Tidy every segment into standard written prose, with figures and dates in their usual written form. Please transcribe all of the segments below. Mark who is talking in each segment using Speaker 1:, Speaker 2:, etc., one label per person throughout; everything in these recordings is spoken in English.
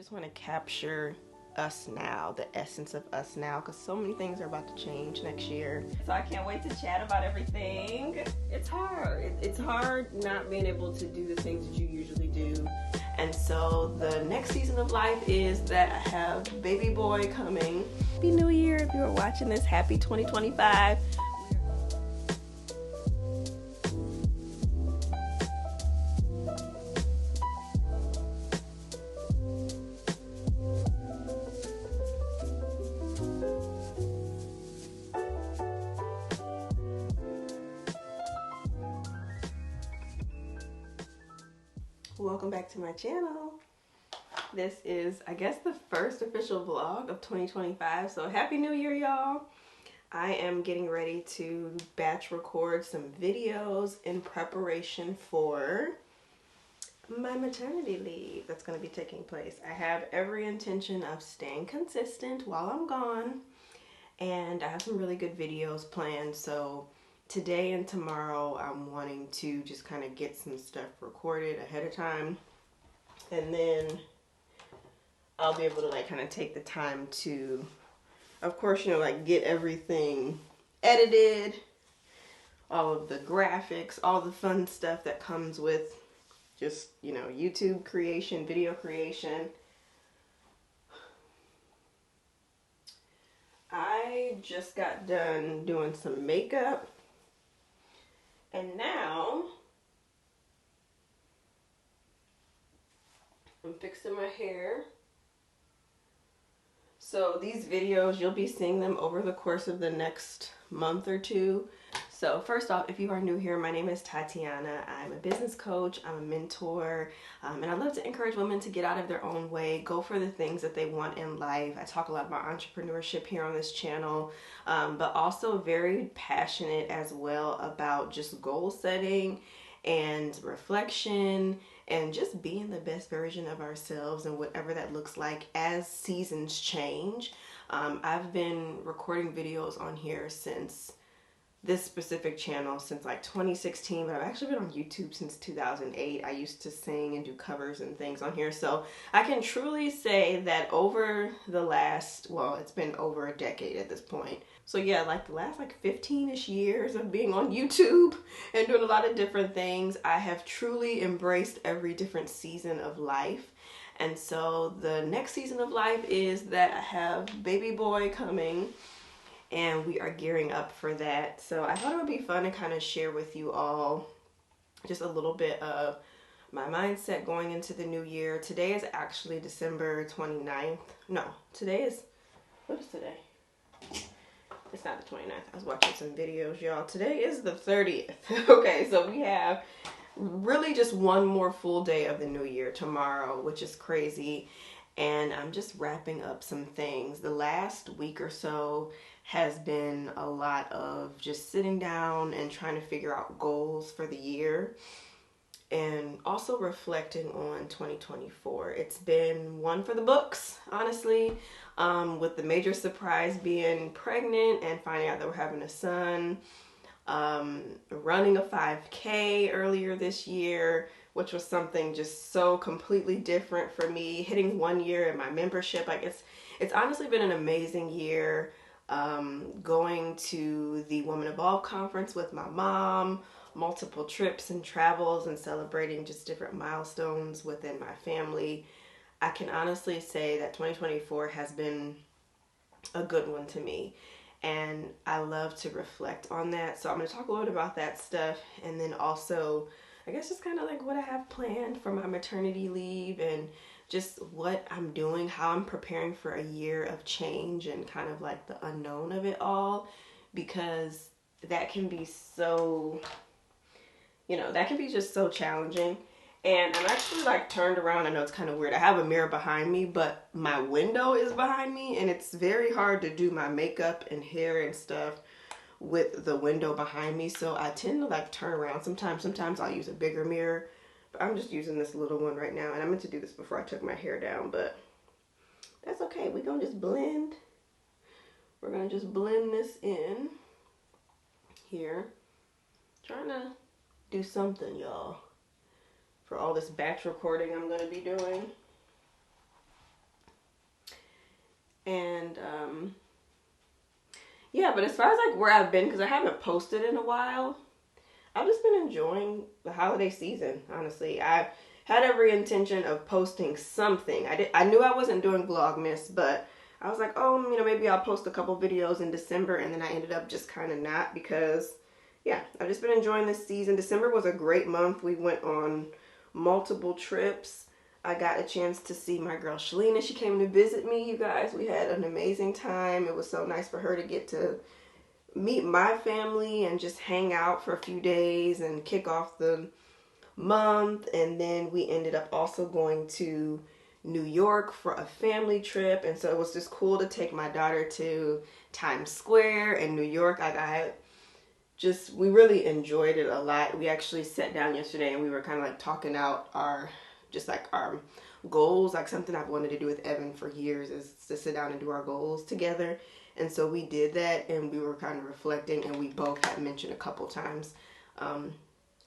Speaker 1: just want to capture us now, the essence of us now, because so many things are about to change next year. So I can't wait to chat about everything. It's hard. It's hard not being able to do the things that you usually do. And so the next season of life is that I have baby boy coming. Happy New Year if you are watching this. Happy 2025. Welcome back to my channel. This is, I guess, the first official vlog of 2025. So happy New Year, y'all. I am getting ready to batch record some videos in preparation for my maternity leave that's going to be taking place. I have every intention of staying consistent while I'm gone, and I have some really good videos planned. So today and tomorrow I'm wanting to just kind of get some stuff recorded ahead of time, and then I'll be able to like kind of take the time to, of course, you know, like get everything edited, all of the graphics, all the fun stuff that comes with just, you know, YouTube creation, video creation. I just got done doing some makeup. And now I'm fixing my hair. So these videos, you'll be seeing them over the course of the next month or two. So first off, if you are new here, my name is Tatiana. I'm a business coach, I'm a mentor, and I love to encourage women to get out of their own way, go for the things that they want in life. I talk a lot about entrepreneurship here on this channel, but also very passionate as well about just goal setting and reflection and just being the best version of ourselves and whatever that looks like as seasons change. I've been recording videos on here since this specific channel since like 2016, but I've actually been on YouTube since 2008. I used to sing and do covers and things on here. So I can truly say that over the last, well, it's been over a decade at this point. So yeah, like the last like 15-ish years of being on YouTube and doing a lot of different things, I have truly embraced every different season of life. And so the next season of life is that I have baby boy coming, and we are gearing up for that. So I thought it would be fun to kind of share with you all just a little bit of my mindset going into the new year. Today is actually December 29th. No, today is, what is today? It's not the 29th. I was watching some videos, y'all. Today is the 30th. Okay, so we have really just one more full day of the new year tomorrow, which is crazy. And I'm just wrapping up some things. The last week or so has been a lot of just sitting down and trying to figure out goals for the year, and also reflecting on 2024. It's been one for the books, honestly, with the major surprise being pregnant and finding out that we're having a son, running a 5K earlier this year, which was something just so completely different for me, hitting 1 year in my membership. Like it's honestly been an amazing year. Going to the Woman Evolve conference with my mom, multiple trips and travels, and celebrating just different milestones within my family. I can honestly say that 2024 has been a good one to me, and I love to reflect on that. So I'm going to talk a little bit about that stuff, and then also I guess just kind of like what I have planned for my maternity leave and just what I'm doing, how I'm preparing for a year of change and kind of like the unknown of it all, because that can be so, you know, that can be just so challenging. And I'm actually like turned around. I know it's kind of weird. I have a mirror behind me, but my window is behind me, and it's very hard to do my makeup and hair and stuff with the window behind me. So I tend to like turn around sometimes. Sometimes I'll use a bigger mirror, but I'm just using this little one right now. And I meant to do this before I took my hair down, but that's okay. We're gonna just blend. We're gonna just blend this in here. Trying to do something, y'all, for all this batch recording I'm gonna be doing. And yeah, but as far as like where I've been, because I haven't posted in a while, I've just been enjoying the holiday season, honestly. I had every intention of posting something. I knew I wasn't doing Vlogmas, but I was like, oh, maybe I'll post a couple videos in December, and then I ended up just kind of not, because yeah, I've just been enjoying this season. December was a great month. We went on multiple trips. I got a chance to see my girl Shalina. She came to visit me, you guys. We had an amazing time. It was so nice for her to get to meet my family and just hang out for a few days and kick off the month. And then we ended up also going to New York for a family trip, and so it was just cool to take my daughter to Times Square in New York. We really enjoyed it a lot. We actually sat down yesterday and we were kind of like talking out our goals. Like, something I've wanted to do with Evan for years is to sit down and do our goals together. And so we did that, and we were kind of reflecting, and we both had mentioned a couple times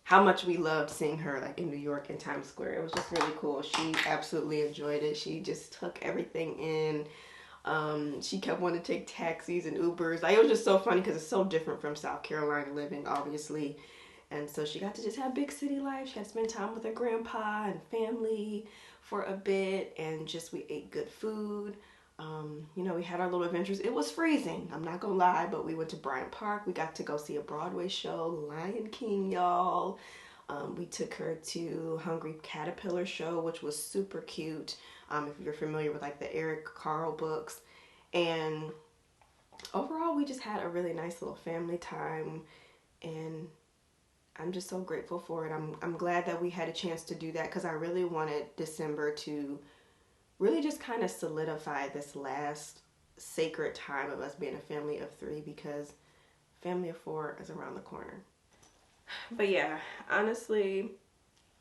Speaker 1: how much we loved seeing her like in New York and Times Square. It was just really cool. She absolutely enjoyed it. She just took everything in. She kept wanting to take taxis and Ubers. Like, it was just so funny because it's so different from South Carolina living, obviously. And so she got to just have big city life. She had to spend time with her grandpa and family for a bit, and just we ate good food. We had our little adventures. It was freezing, I'm not gonna lie, but we went to Bryant Park. We got to go see a Broadway show, Lion King, y'all. We took her to Hungry Caterpillar show, which was super cute. If you're familiar with like the Eric Carle books. And overall, we just had a really nice little family time, and I'm just so grateful for it. I'm glad that we had a chance to do that, because I really wanted December to really just kind of solidify this last sacred time of us being a family of 3, because family of 4 is around the corner. But yeah, honestly,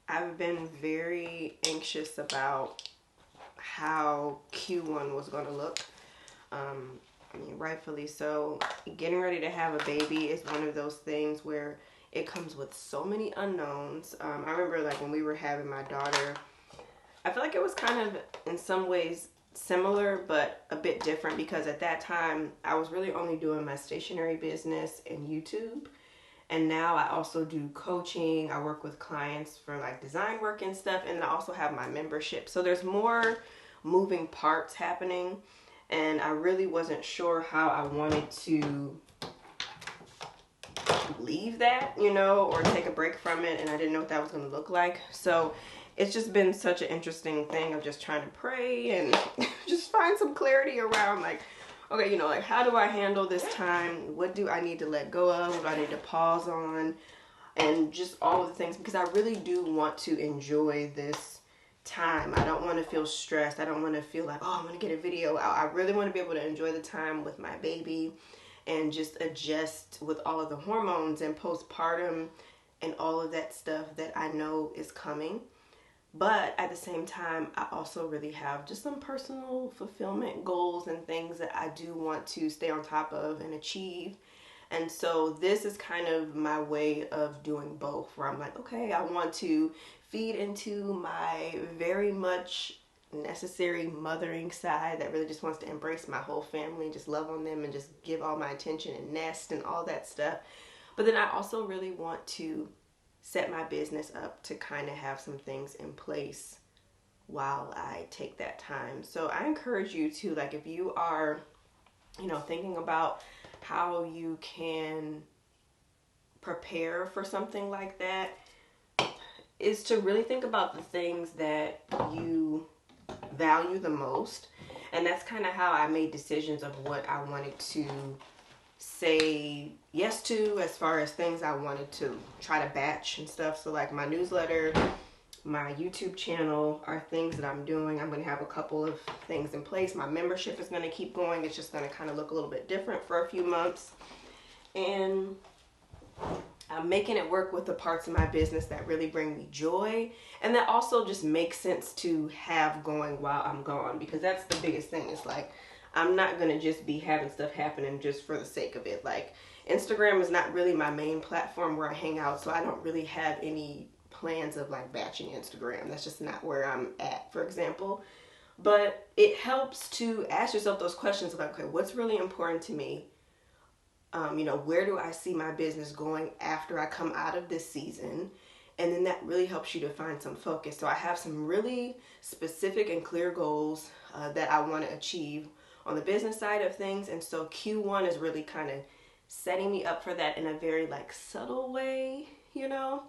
Speaker 1: I've been very anxious about how Q1 was going to look. Rightfully so. Getting ready to have a baby is one of those things where it comes with so many unknowns. I remember like when we were having my daughter, I feel like it was kind of in some ways similar but a bit different, because at that time I was really only doing my stationery business and YouTube, and now I also do coaching. I work with clients for like design work and stuff, and I also have my membership, so there's more moving parts happening, and I really wasn't sure how I wanted to leave that, or take a break from it, and I didn't know what that was going to look like. So it's just been such an interesting thing of just trying to pray and just find some clarity around like, okay, like how do I handle this time? What do I need to let go of? What do I need to pause on? And just all of the things, because I really do want to enjoy this time. I don't want to feel stressed. I don't want to feel like, oh, I'm going to get a video out. I really want to be able to enjoy the time with my baby and just adjust with all of the hormones and postpartum and all of that stuff that I know is coming. But at the same time, I also really have just some personal fulfillment goals and things that I do want to stay on top of and achieve. And so this is kind of my way of doing both, where I'm like, okay, I want to feed into my very much necessary mothering side that really just wants to embrace my whole family and just love on them and just give all my attention and nest and all that stuff. But then I also really want to set my business up to kind of have some things in place while I take that time. So I encourage you to, like, if you are, thinking about how you can prepare for something like that, is to really think about the things that you value the most. And that's kind of how I made decisions of what I wanted to say yes to, as far as things I wanted to try to batch and stuff. So like my newsletter, my YouTube channel are things that I'm doing. I'm going to have a couple of things in place. My membership is going to keep going. It's just going to kind of look a little bit different for a few months. And I'm making it work with the parts of my business that really bring me joy, and that also just makes sense to have going while I'm gone, because that's the biggest thing. It's like, I'm not going to just be having stuff happening just for the sake of it. Like, Instagram is not really my main platform where I hang out, so I don't really have any plans of like batching Instagram. That's just not where I'm at, for example. But it helps to ask yourself those questions about, okay, what's really important to me? You know, where do I see my business going after I come out of this season? And then that really helps you to find some focus. So I have some really specific and clear goals that I want to achieve on the business side of things. And so Q1 is really kind of setting me up for that in a very like subtle way, you know.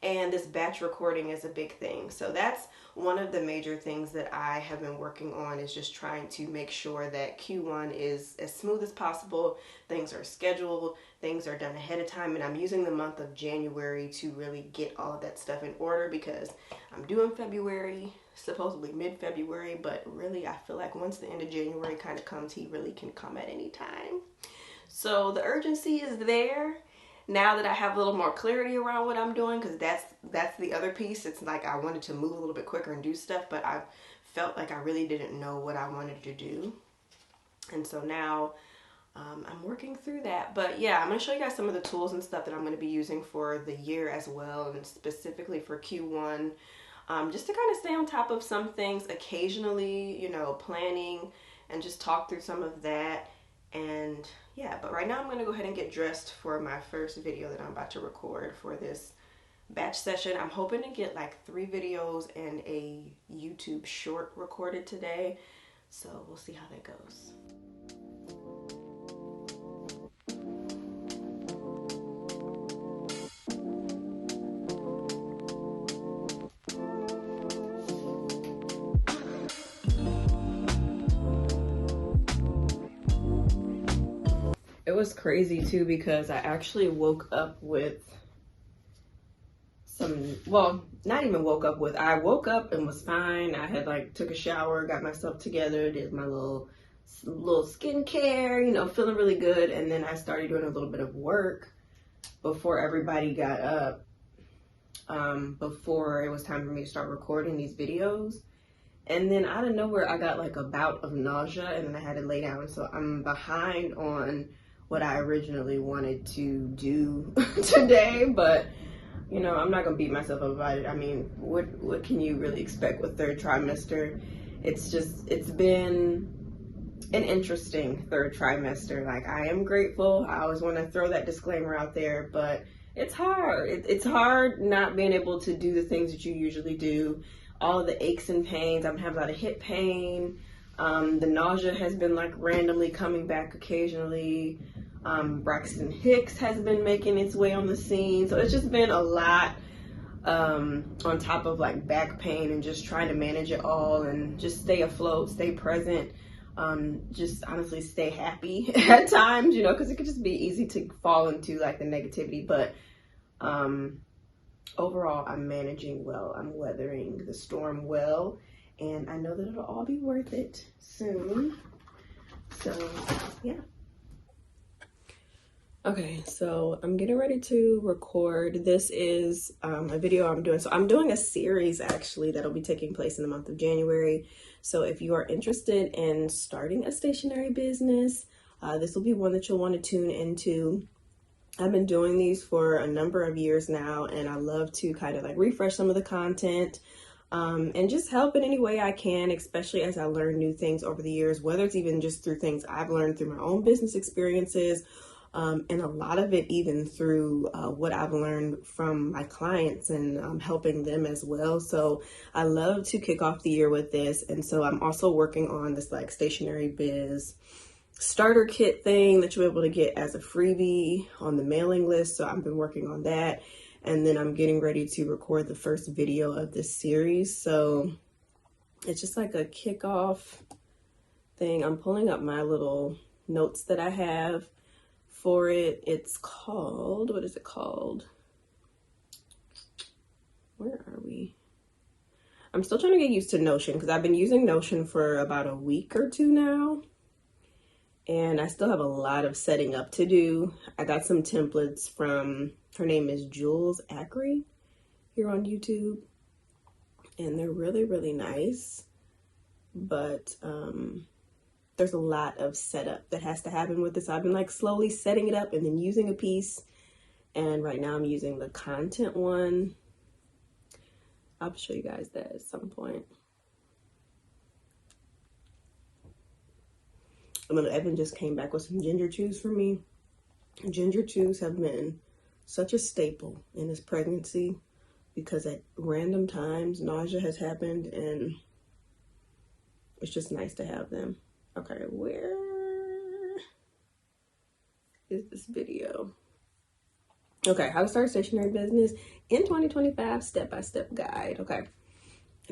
Speaker 1: And this batch recording is a big thing. So that's one of the major things that I have been working on, is just trying to make sure that Q1 is as smooth as possible. Things are scheduled, things are done ahead of time, and I'm using the month of January to really get all of that stuff in order, because I'm due in February, supposedly mid-February, but really I feel like once the end of January kind of comes, he really can come at any time. So the urgency is there. Now that I have a little more clarity around what I'm doing, because that's the other piece. It's like I wanted to move a little bit quicker and do stuff, but I felt like I really didn't know what I wanted to do. And so now I'm working through that. But yeah, I'm going to show you guys some of the tools and stuff that I'm going to be using for the year as well, and specifically for Q1. Just to kind of stay on top of some things occasionally, you know, planning, and just talk through some of that. And yeah, but right now I'm going to go ahead and get dressed for my first video that I'm about to record for this batch session. I'm hoping to get like 3 videos and a YouTube short recorded today. So we'll see how that goes. It was crazy too, because I actually woke up with some, well, not even woke up with, I woke up and was fine. I had like took a shower, got myself together, did my little skincare, you know, feeling really good. And then I started doing a little bit of work before everybody got up, before it was time for me to start recording these videos. And then out of nowhere, I got like a bout of nausea, and then I had to lay down. So I'm behind on what I originally wanted to do today, but you know, I'm not gonna beat myself up about it. I mean, what can you really expect with third trimester? It's been an interesting third trimester. Like, I am grateful. I always want to throw that disclaimer out there, but it's hard. It's hard not being able to do the things that you usually do. All of the aches and pains. I'm having a lot of hip pain. The nausea has been like randomly coming back occasionally. Braxton Hicks has been making its way on the scene. So it's just been a lot, on top of like back pain, and just trying to manage it all and just stay afloat, stay present, just honestly stay happy at times, you know, because it could just be easy to fall into like the negativity. But overall, I'm managing well. I'm weathering the storm well, and I know that it'll all be worth it soon. So yeah. Okay, so I'm getting ready to record. This is a video I'm doing. So I'm doing a series actually that'll be taking place in the month of January. So if you are interested in starting a stationery business, this will be one that you'll want to tune into. I've been doing these for a number of years now, and I love to kind of like refresh some of the content, and just help in any way I can, especially as I learn new things over the years, whether it's even just through things I've learned through my own business experiences, and a lot of it even through what I've learned from my clients, and helping them as well. So I love to kick off the year with this. And so I'm also working on this like stationery biz starter kit thing that you'll be able to get as a freebie on the mailing list. So I've been working on that. And then I'm getting ready to record the first video of this series. So it's just like a kickoff thing. I'm pulling up my little notes that I have for it. It's called, what is it called? Where are we? I'm still trying to get used to Notion, because I've been using Notion for about a week or two now, and I still have a lot of setting up to do. I got some templates from, her name is Jules Ackery here on YouTube, and they're really, really nice, but there's a lot of setup that has to happen with this. I've been like slowly setting it up and then using a piece. And right now I'm using the content one. I'll show you guys that at some point. And then Evan just came back with some ginger chews for me. Ginger chews have been such a staple in this pregnancy because at random times nausea has happened and it's just nice to have them. Okay, where is this video? Okay, how to start a stationery business in 2025, step-by-step guide. Okay, and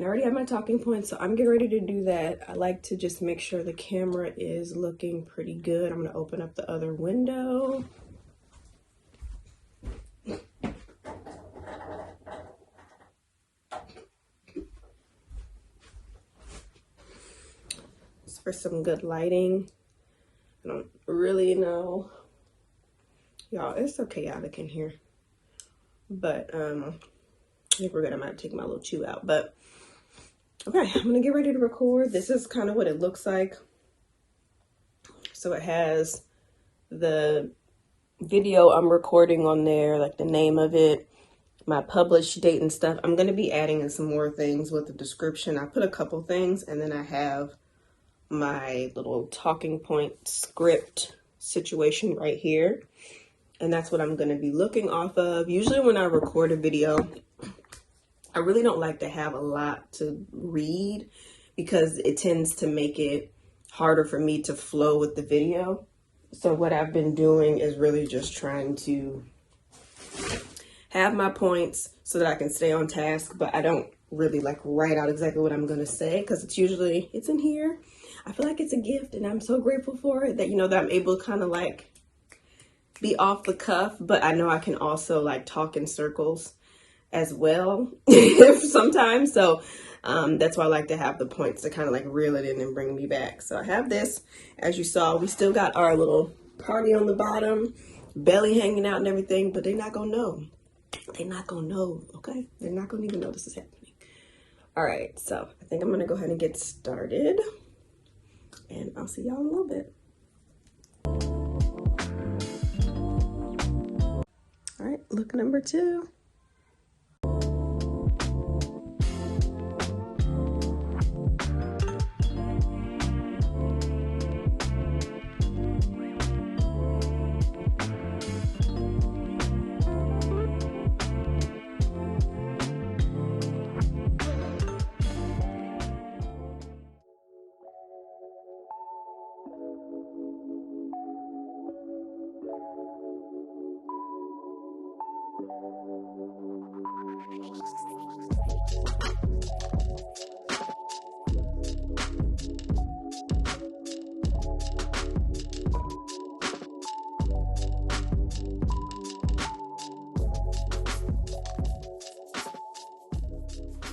Speaker 1: I already have my talking points, so I'm getting ready to do that. I like to just make sure the camera is looking pretty good. I'm gonna open up the other window. It's for some good lighting. I don't really know. Y'all, it's so chaotic in here. But I think we're good. I might take my little chew out. But okay, I'm gonna get ready to record. This is kind of what it looks like. So it has the video I'm recording on there, like the name of it, my published date and stuff. I'm gonna be adding in some more things with the description. I put a couple things, and then I have my little talking point script situation right here. And that's what I'm gonna be looking off of. Usually when I record a video, I really don't like to have a lot to read because it tends to make it harder for me to flow with the video. So what I've been doing is really just trying to have my points so that I can stay on task, but I don't really like write out exactly what I'm gonna say because it's in here. I feel like it's a gift and I'm so grateful for it that, you know, that I'm able to kind of like be off the cuff, but I know I can also like talk in circles as well sometimes. So that's why I like to have the points to kind of like reel it in and bring me back. So I have this, as you saw, we still got our little party on the bottom, belly hanging out and everything, but they're not gonna know. They're not gonna know, okay? They're not gonna even know this is happening. All right, so I think I'm gonna go ahead and get started and I'll see y'all in a little bit. All right, look number 2.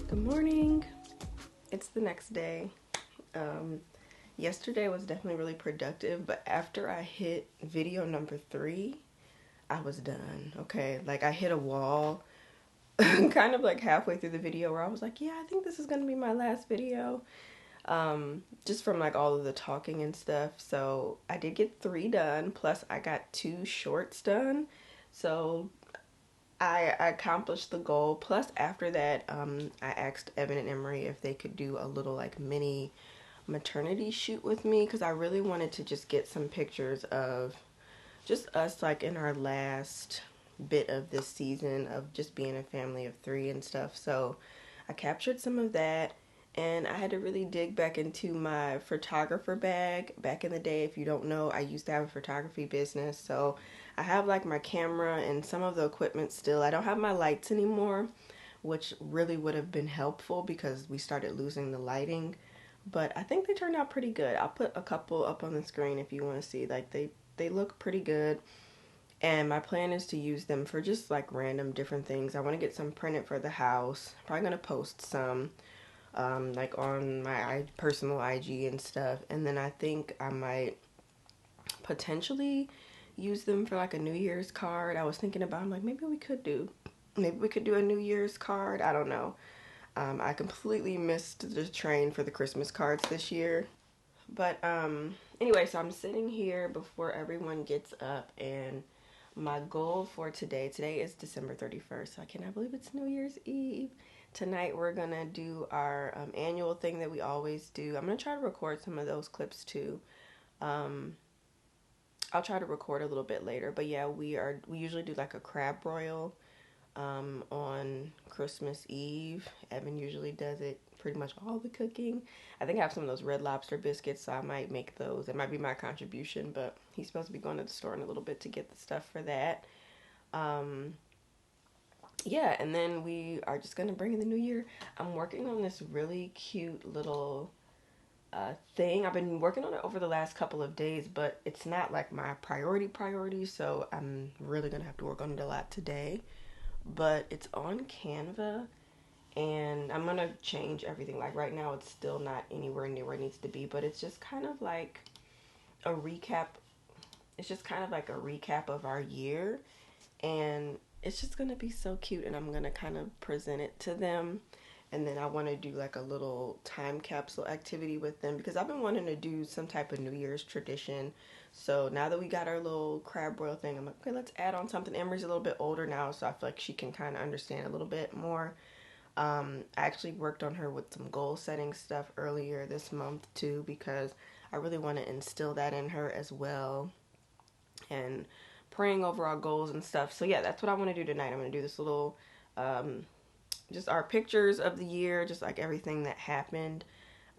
Speaker 1: Good morning. It's the next day. Yesterday was definitely really productive, but after I hit video number 3, I was done. Okay, like I hit a wall kind of like halfway through the video where I was like, yeah, I think this is gonna be my last video, just from like all of the talking and stuff. So I did get 3 done, plus I got 2 shorts done, so I accomplished the goal. Plus after that, I asked Evan and Emery if they could do a little like mini maternity shoot with me because I really wanted to just get some pictures of just us like in our last bit of this season of just being a family of 3 and stuff. So I captured some of that, and I had to really dig back into my photographer bag. Back in the day, if you don't know, I used to have a photography business, so I have like my camera and some of the equipment still. I don't have my lights anymore, which really would have been helpful because we started losing the lighting, but I think they turned out pretty good. I'll put a couple up on the screen if you want to see. Like they look pretty good, and my plan is to use them for just like random different things. I want to get some printed for the house. Probably gonna post some like on my personal IG and stuff, and then I think I might potentially use them for like a New Year's card. I was thinking about, I'm like, maybe we could do a New Year's card. I don't know. I completely missed the train for the Christmas cards this year. But anyway, so I'm sitting here before everyone gets up, and my goal for today is December 31st. So I cannot believe it's New Year's Eve. Tonight we're gonna do our annual thing that we always do. I'm gonna try to record some of those clips too. I'll try to record a little bit later, but yeah, we usually do like a crab broil on Christmas Eve. Evan usually does it pretty much all the cooking. I think I have some of those Red Lobster biscuits, so I might make those. It might be my contribution, but he's supposed to be going to the store in a little bit to get the stuff for that. Yeah, and then we are just gonna bring in the new year. I'm working on this really cute little thing. I've been working on it over the last couple of days, but it's not like my priority, so I'm really gonna have to work on it a lot today. But it's on Canva, and I'm gonna change everything. Like right now, it's still not anywhere near where it needs to be, but it's just kind of like a recap. It's just kind of like a recap of our year, and it's just gonna be so cute. And I'm gonna kind of present it to them, and then I want to do like a little time capsule activity with them because I've been wanting to do some type of New Year's tradition. So now that we got our little crab broil thing, I'm like, okay, let's add on something. Emery's a little bit older now, so I feel like she can kind of understand a little bit more. I actually worked on her with some goal setting stuff earlier this month too because I really want to instill that in her as well, and praying over our goals and stuff. So yeah, that's what I want to do tonight. I'm going to do this little just our pictures of the year, just like everything that happened.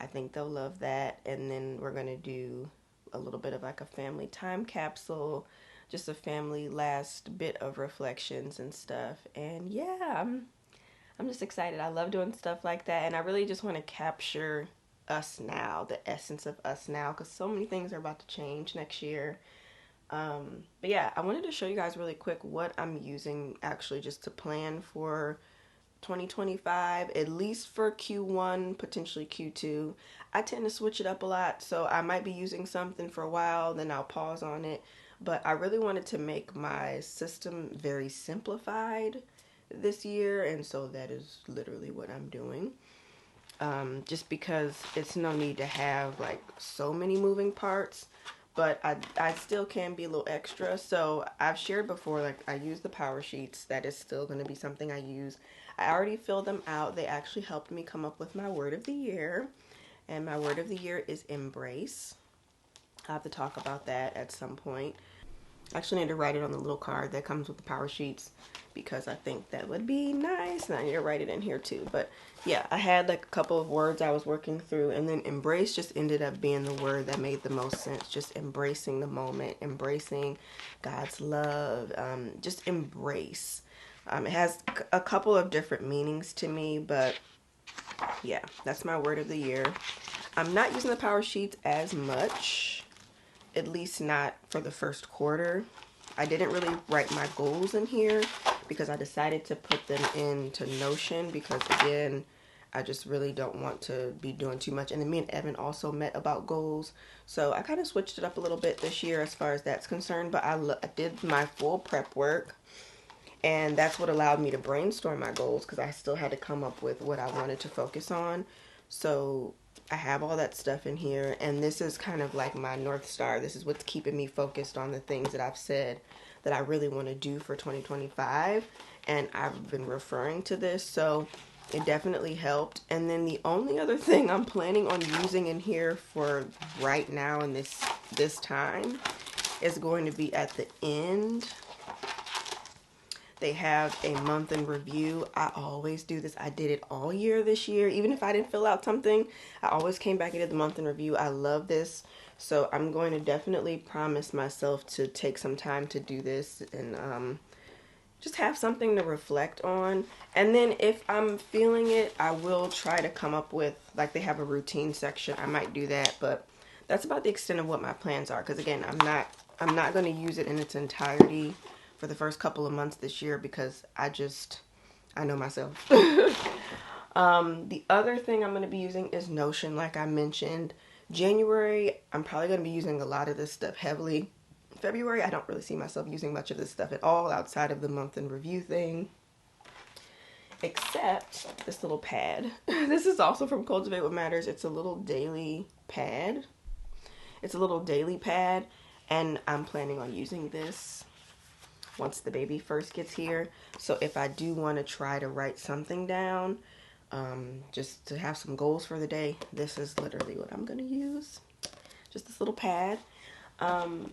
Speaker 1: I think they'll love that. And then we're going to do a little bit of like a family time capsule, just a family last bit of reflections and stuff. And yeah, I'm just excited. I love doing stuff like that, and I really just want to capture us now, the essence of us now, because so many things are about to change next year. But yeah, I wanted to show you guys really quick what I'm using actually just to plan for 2025, at least for Q1, potentially Q2. I tend to switch it up a lot, so I might be using something for a while, then I'll pause on it. But I really wanted to make my system very simplified this year, and so that is literally what I'm doing. Just because it's no need to have like so many moving parts, but I still can be a little extra. So I've shared before, like I use the power sheets. That is still going to be something I use. I already filled them out. They actually helped me come up with my word of the year, and my word of the year is embrace. I'll have to talk about that at some point. I actually need to write it on the little card that comes with the power sheets because I think that would be nice, and I need to write it in here too. But yeah, I had like a couple of words I was working through, and then embrace just ended up being the word that made the most sense. Just embracing the moment, embracing God's love, just embrace. It has a couple of different meanings to me, but yeah, that's my word of the year. I'm not using the power sheets as much, at least not for the first quarter. I didn't really write my goals in here because I decided to put them into Notion because, again, I just really don't want to be doing too much. And then me and Evan also met about goals. So I kind of switched it up a little bit this year as far as that's concerned. But I did my full prep work, and that's what allowed me to brainstorm my goals because I still had to come up with what I wanted to focus on. So I have all that stuff in here, and this is kind of like my North Star. This is what's keeping me focused on the things that I've said that I really want to do for 2025, and I've been referring to this, so it definitely helped. And then the only other thing I'm planning on using in here for right now in this time is going to be at the end. They have a month in review. I always do this. I did it all year this year. Even if I didn't fill out something, I always came back and did the month in review. I love this. So I'm going to definitely promise myself to take some time to do this and just have something to reflect on. And then if I'm feeling it, I will try to come up with, like they have a routine section. I might do that, but that's about the extent of what my plans are. Because again, I'm not going to use it in its entirety for the first couple of months this year because I know myself. The other thing I'm going to be using is Notion, like I mentioned. January, I'm probably going to be using a lot of this stuff heavily. February, I don't really see myself using much of this stuff at all outside of the month in review thing. Except this little pad. This is also from Cultivate What Matters. It's a little daily pad. And I'm planning on using this once the baby first gets here. So if I do want to try to write something down, just to have some goals for the day, this is literally what I'm going to use. Just this little pad.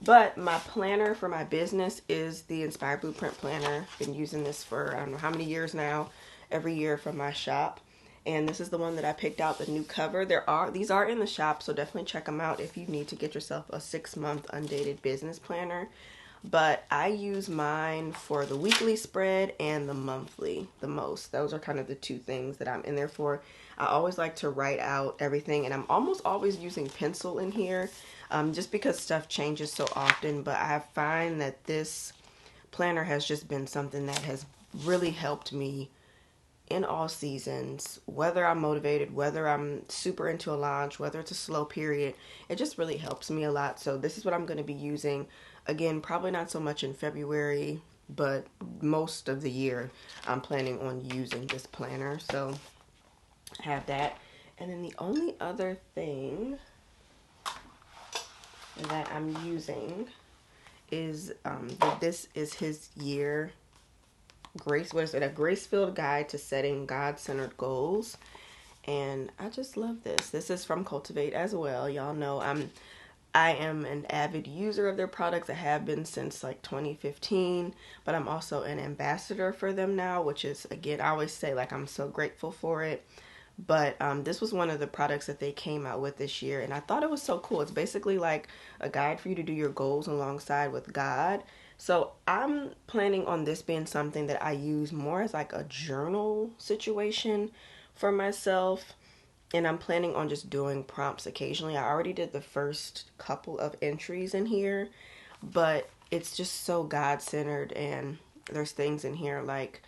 Speaker 1: But my planner for my business is the Inspired Blueprint Planner. Been using this for I don't know how many years now, every year from my shop. And this is the one that I picked out, the new cover. These are in the shop, so definitely check them out if you need to get yourself a 6-month undated business planner. But I use mine for the weekly spread and the monthly the most. Those are kind of the two things that I'm in there for. I always like to write out everything, and I'm almost always using pencil in here, just because stuff changes so often. But I find that this planner has just been something that has really helped me in all seasons, whether I'm motivated, whether I'm super into a launch, whether it's a slow period. It just really helps me a lot. So this is what I'm going to be using. Again, probably not so much in February, but most of the year I'm planning on using this planner. So I have that. And then the only other thing that I'm using is this is his year a grace-filled guide to setting God-centered goals. And I just love this. This is from Cultivate as well. Y'all know I am an avid user of their products. I have been since like 2015, but I'm also an ambassador for them now, which is, again, I always say like I'm so grateful for it. But this was one of the products that they came out with this year, and I thought it was so cool. It's basically like a guide for you to do your goals alongside with God. So I'm planning on this being something that I use more as like a journal situation for myself. And I'm planning on just doing prompts occasionally. I already did the first couple of entries in here, but it's just so God-centered, and there's things in here like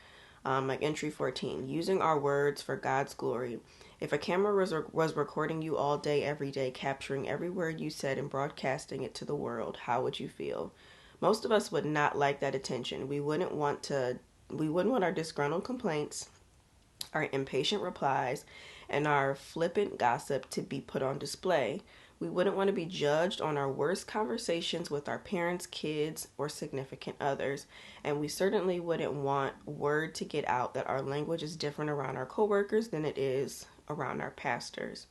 Speaker 1: entry 14, using our words for God's glory. If a camera was recording you all day, every day, capturing every word you said and broadcasting it to the world, how would you feel? Most of us would not like that attention. We wouldn't want our disgruntled complaints, our impatient replies, and our flippant gossip to be put on display. We wouldn't want to be judged on our worst conversations with our parents, kids, or significant others. And we certainly wouldn't want word to get out that our language is different around our coworkers than it is around our pastors.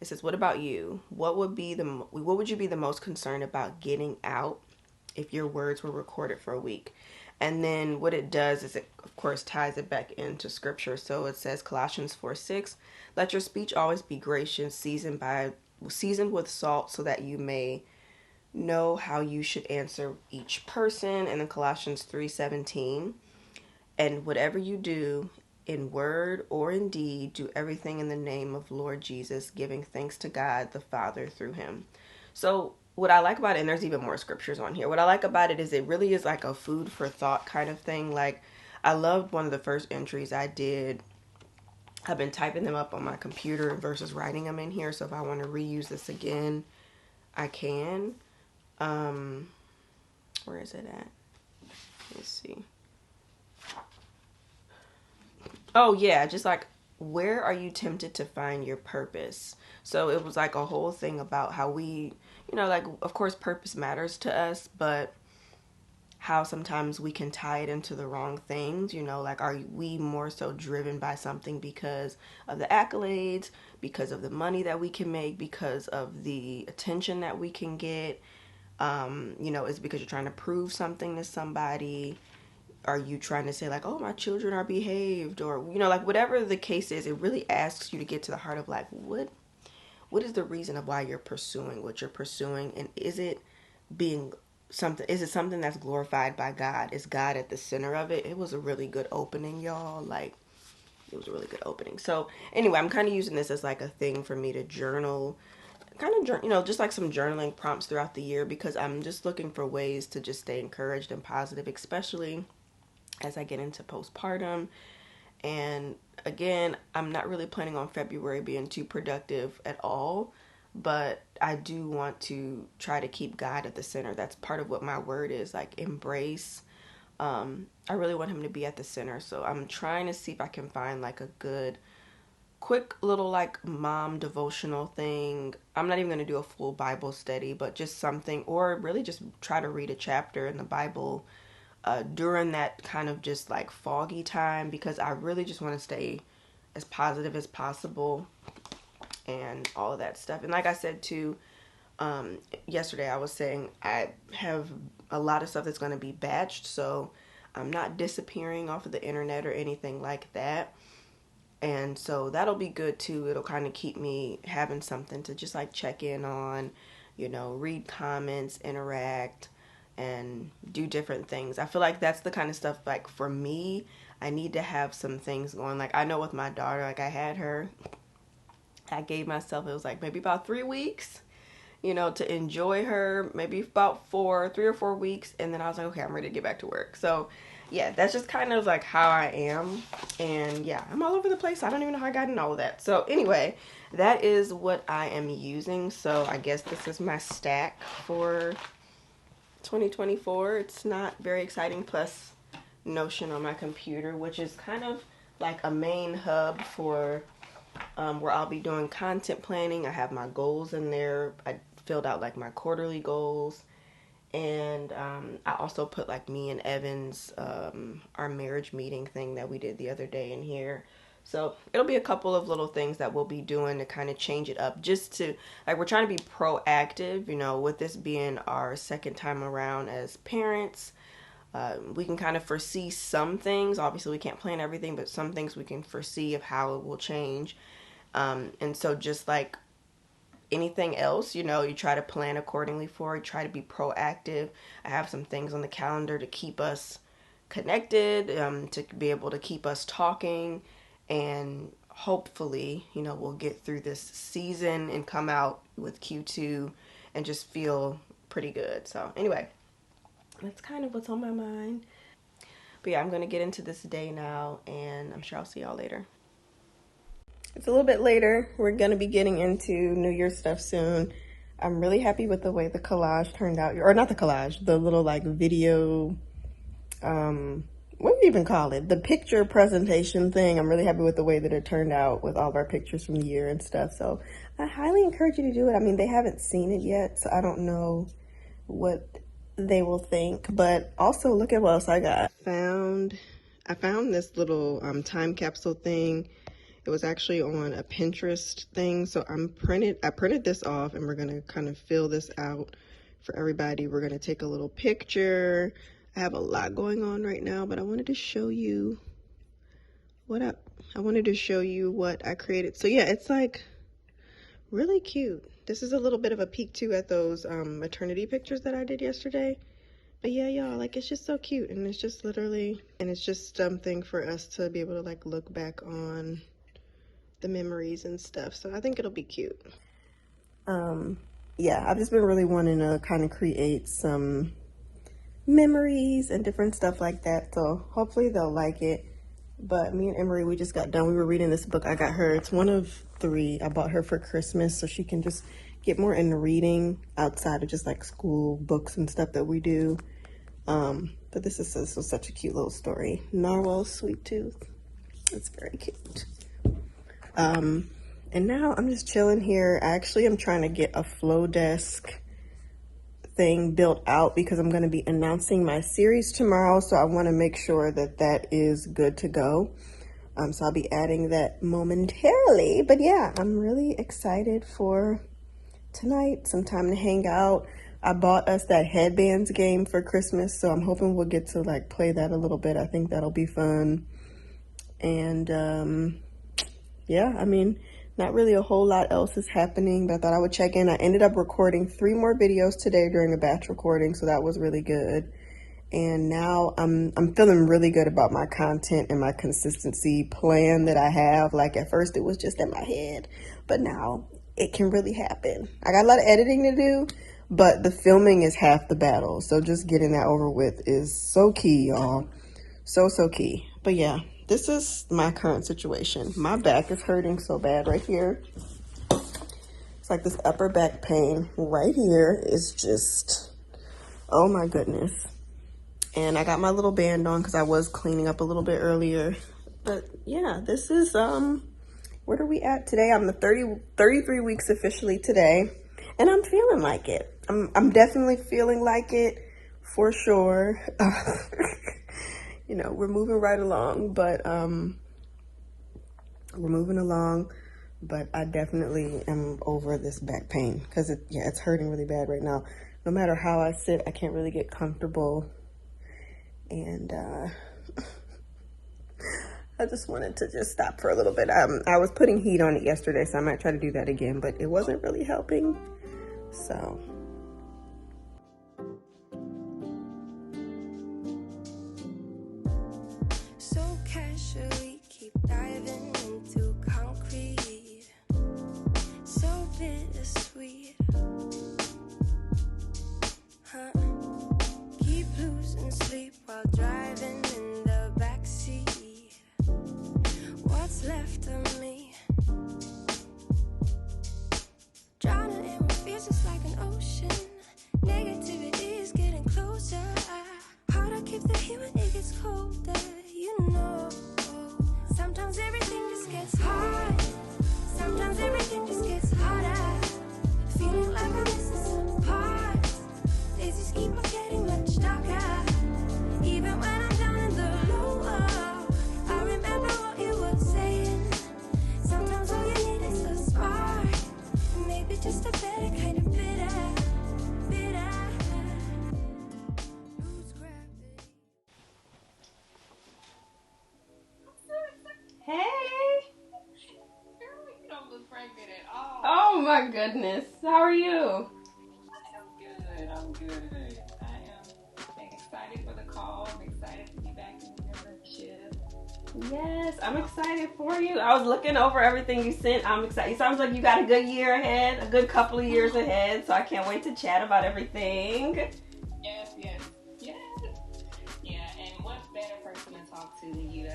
Speaker 1: It says, what about you? What would you be the most concerned about getting out if your words were recorded for a week? And then what it does is it, of course, ties it back into scripture. So it says, Colossians 4:6, let your speech always be gracious, seasoned with salt, so that you may know how you should answer each person. And then Colossians 3:17, and whatever you do, in word or in deed, do everything in the name of Lord Jesus, giving thanks to God the Father through him. So what I like about it, and there's even more scriptures on here, what I like about it is it really is like a food for thought kind of thing. Like, I loved one of the first entries I did. I've been typing them up on my computer versus writing them in here. So if I want to reuse this again, I can. Where is it at? Let's see. Oh yeah, just like, where are you tempted to find your purpose? So it was like a whole thing about how we, like, of course purpose matters to us, but how sometimes we can tie it into the wrong things, like, are we more so driven by something because of the accolades, because of the money that we can make, because of the attention that we can get? Is it because you're trying to prove something to somebody? Are you trying to say like, oh, my children are behaved, or, like, whatever the case is, it really asks you to get to the heart of like, what is the reason of why you're pursuing what you're pursuing? And is it something that's glorified by God? Is God at the center of it? It was a really good opening, y'all. Like, it was a really good opening. So anyway, I'm kind of using this as like a thing for me to journal, just like some journaling prompts throughout the year, because I'm just looking for ways to just stay encouraged and positive, especially as I get into postpartum. And again, I'm not really planning on February being too productive at all, but I do want to try to keep God at the center. That's part of what my word is, like, embrace. I really want him to be at the center. So I'm trying to see if I can find like a good, quick little like mom devotional thing. I'm not even going to do a full Bible study, but just something, or really just try to read a chapter in the Bible during that kind of just like foggy time, because I really just want to stay as positive as possible and all of that stuff. And like I said too, yesterday I was saying I have a lot of stuff that's going to be batched, so I'm not disappearing off of the internet or anything like that. And so that'll be good too. It'll kind of keep me having something to just like check in on, read comments, interact, and do different things. I feel like that's the kind of stuff, like for me, I need to have some things going. Like I know with my daughter, like I gave myself, it was like maybe about 3 weeks, to enjoy her, maybe about 3 or 4 weeks. And then I was like, okay, I'm ready to get back to work. So yeah, that's just kind of like how I am. And yeah, I'm all over the place. I don't even know how I got in all of that. So anyway, that is what I am using. So I guess this is my stack for 2024. It's not very exciting. Plus Notion on my computer, which is kind of like a main hub for where I'll be doing content planning. I have my goals in there. I filled out like my quarterly goals. And I also put like me and Evan's our marriage meeting thing that we did the other day in here. So it'll be a couple of little things that we'll be doing to kind of change it up, just to like, we're trying to be proactive, with this being our second time around as parents. We can kind of foresee some things. Obviously we can't plan everything, but some things we can foresee of how it will change. And so just like anything else, you try to plan accordingly for it, try to be proactive. I have some things on the calendar to keep us connected, to be able to keep us talking, and hopefully, we'll get through this season and come out with Q2 and just feel pretty good. So anyway, that's kind of what's on my mind. But yeah, I'm going to get into this day now, and I'm sure I'll see y'all later. It's a little bit later. We're going to be getting into New Year's stuff soon. I'm really happy with the way the collage turned out. Or not the collage, the little like video, what do you even call it? The picture presentation thing. I'm really happy with the way that it turned out with all of our pictures from the year and stuff. So I highly encourage you to do it. I mean, they haven't seen it yet, so I don't know what they will think. But also look at what else I got. I found this little time capsule thing. It was actually on a Pinterest thing, so I printed this off, and we're gonna kind of fill this out for everybody. We're gonna take a little picture. I have a lot going on right now, but I wanted to show you what I created. So yeah, it's like really cute. This is a little bit of a peek too at those maternity pictures that I did yesterday. But yeah, y'all, like, it's just so cute, and it's just it's just something for us to be able to like look back on the memories and stuff. So I think it'll be cute. Yeah, I've just been really wanting to kind of create some memories and different stuff like that. So hopefully they'll like it. But me and Emery, we just got done. We were reading this book. I got her. It's one of 3. I bought her for Christmas so she can just get more into reading outside of just like school books and stuff that we do. But this was such a cute little story. Narwhal's Sweet Tooth. It's very cute. And now I'm just chilling here. Actually, I'm trying to get a flow desk thing built out because I'm going to be announcing my series tomorrow. So I want to make sure that that is good to go. So I'll be adding that momentarily. But yeah, I'm really excited for tonight. Some time to hang out. I bought us that headbands game for Christmas, so I'm hoping we'll get to like play that a little bit. I think that'll be fun. And yeah, I mean, not really a whole lot else is happening, but I thought I would check in. I ended up recording 3 more videos today during a batch recording, so that was really good. And now I'm feeling really good about my content and my consistency plan that I have. Like at first it was just in my head, but now it can really happen. I got a lot of editing to do, but the filming is half the battle. So just getting that over with is so key, y'all. So key. But yeah, this is my current situation. My back is hurting so bad right here. It's like this upper back pain right here is just, oh my goodness. And I got my little band on because I was cleaning up a little bit earlier. But yeah, this is, what are we at today? I'm 33 weeks officially today. And I'm feeling like it. I'm definitely feeling like it for sure. You know, we're moving right along, but we're moving along. but I definitely am over this back pain because it's hurting really bad right now. No matter how I sit, I can't really get comfortable, and I just wanted to just stop for a little bit. I was putting heat on it yesterday, so I might try to do that again, but it wasn't really helping, so.
Speaker 2: So casually keep diving into concrete, so bittersweet, huh? Keep losing sleep while driving in the backseat. What's left of me? Drowning in what feels just like an ocean. Negativity is getting closer. Hard to keep the heat when it gets colder. You know, sometimes everything just gets hard. Sometimes everything just gets harder. Feeling like I'm missing some parts. Days just keep on getting much darker. Even when I'm down in the low, I remember what you were saying. Sometimes all you need is a spark. Maybe just a better kind of bitter. Lose gravity.
Speaker 1: Hey!
Speaker 3: Girl, you don't look pregnant at all.
Speaker 1: Oh my goodness. How are you?
Speaker 3: I'm good. I am excited for the call. I'm excited to be back in the membership.
Speaker 1: Yes, I'm excited for you. I was looking over everything you sent. I'm excited. It sounds like you got a good year ahead, a good couple of years ahead, so I can't wait to chat about everything.
Speaker 3: Yes. Yeah, and what better person to talk to than you?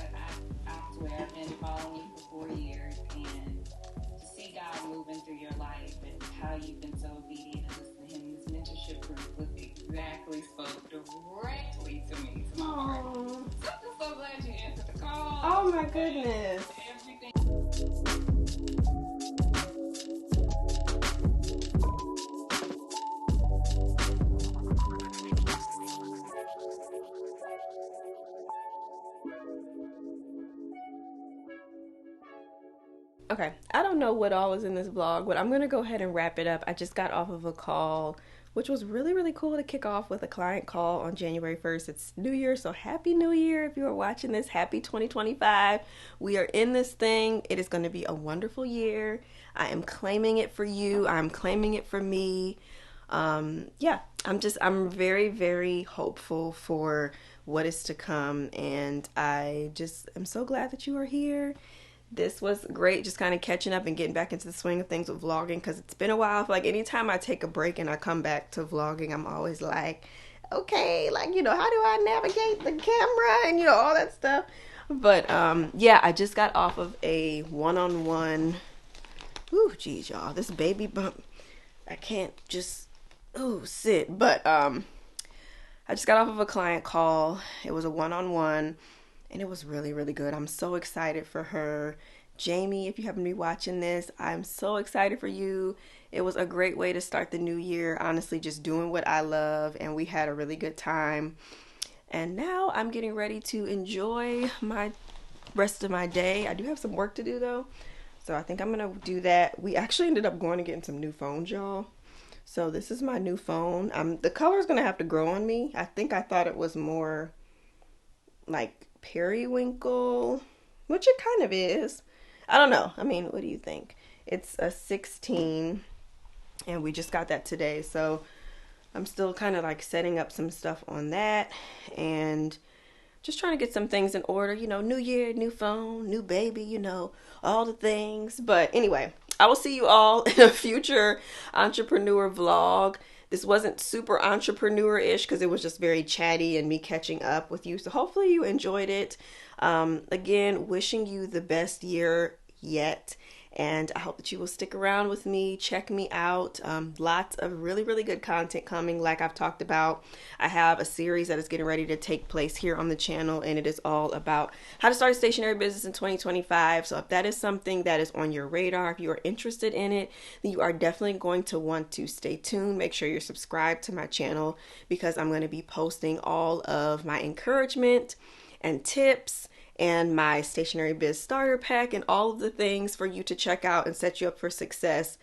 Speaker 3: I swear I've been following you for 4 years, and to see God moving through your life and how you've been so obedient and listening to him, this mentorship group was exactly spoke directly to me, to my heart.
Speaker 1: Aww.
Speaker 3: So I'm just so glad you answered the call.
Speaker 1: Oh my goodness.
Speaker 3: Everything.
Speaker 1: Okay, I don't know what all is in this vlog, but I'm going to go ahead and wrap it up. I just got off of a call, which was really, really cool to kick off with a client call on January 1st. It's New Year, so Happy New Year if you are watching this. Happy 2025. We are in this thing. It is going to be a wonderful year. I am claiming it for you. I'm claiming it for me. Yeah, I'm very, very hopeful for what is to come, and I just am so glad that you are here. This was great, just kind of catching up and getting back into the swing of things with vlogging, because it's been a while. I feel like anytime I take a break and I come back to vlogging, I'm always like, okay, like, you know, how do I navigate the camera and, you know, all that stuff. But yeah, I just got off of a one-on-one. Ooh, geez, y'all, this baby bump, I can't just sit. But I just got off of a client call. It was a one-on-one, and it was really, really good. I'm so excited for her. Jamie, if you happen to be watching this, I'm so excited for you. It was a great way to start the new year, honestly, just doing what I love, and we had a really good time. And now I'm getting ready to enjoy my rest of my day. I do have some work to do, though, so I think I'm going to do that. We actually ended up going and getting some new phones, y'all. So this is my new phone. The color's going to have to grow on me. I thought it was more like periwinkle, which it kind of is. I don't know. I mean, what do you think? It's a 16, and we just got that today, so I'm still kind of like setting up some stuff on that and just trying to get some things in order. You know, new year, new phone, new baby, you know, all the things. But anyway, I will see you all in a future entrepreneur vlog. This wasn't super entrepreneur-ish because it was just very chatty and me catching up with you. So hopefully you enjoyed it. Again, wishing you the best year yet. And I hope that you will stick around with me, check me out. Lots of really, really good content coming. Like I've talked about, I have a series that is getting ready to take place here on the channel, and it is all about how to start a stationery business in 2025. So if that is something that is on your radar, if you are interested in it, then you are definitely going to want to stay tuned. Make sure you're subscribed to my channel, because I'm going to be posting all of my encouragement and tips and my Stationery Biz Starter Pack and all of the things for you to check out and set you up for success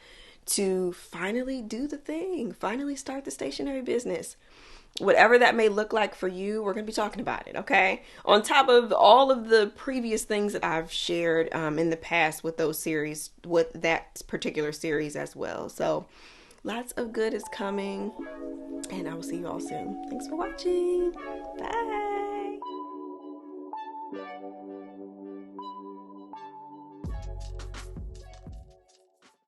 Speaker 1: to finally do the thing, finally start the stationery business. Whatever that may look like for you, we're going to be talking about it, okay? On top of all of the previous things that I've shared in the past with those series, with that particular series as well. So lots of good is coming, and I will see you all soon. Thanks for watching. Bye.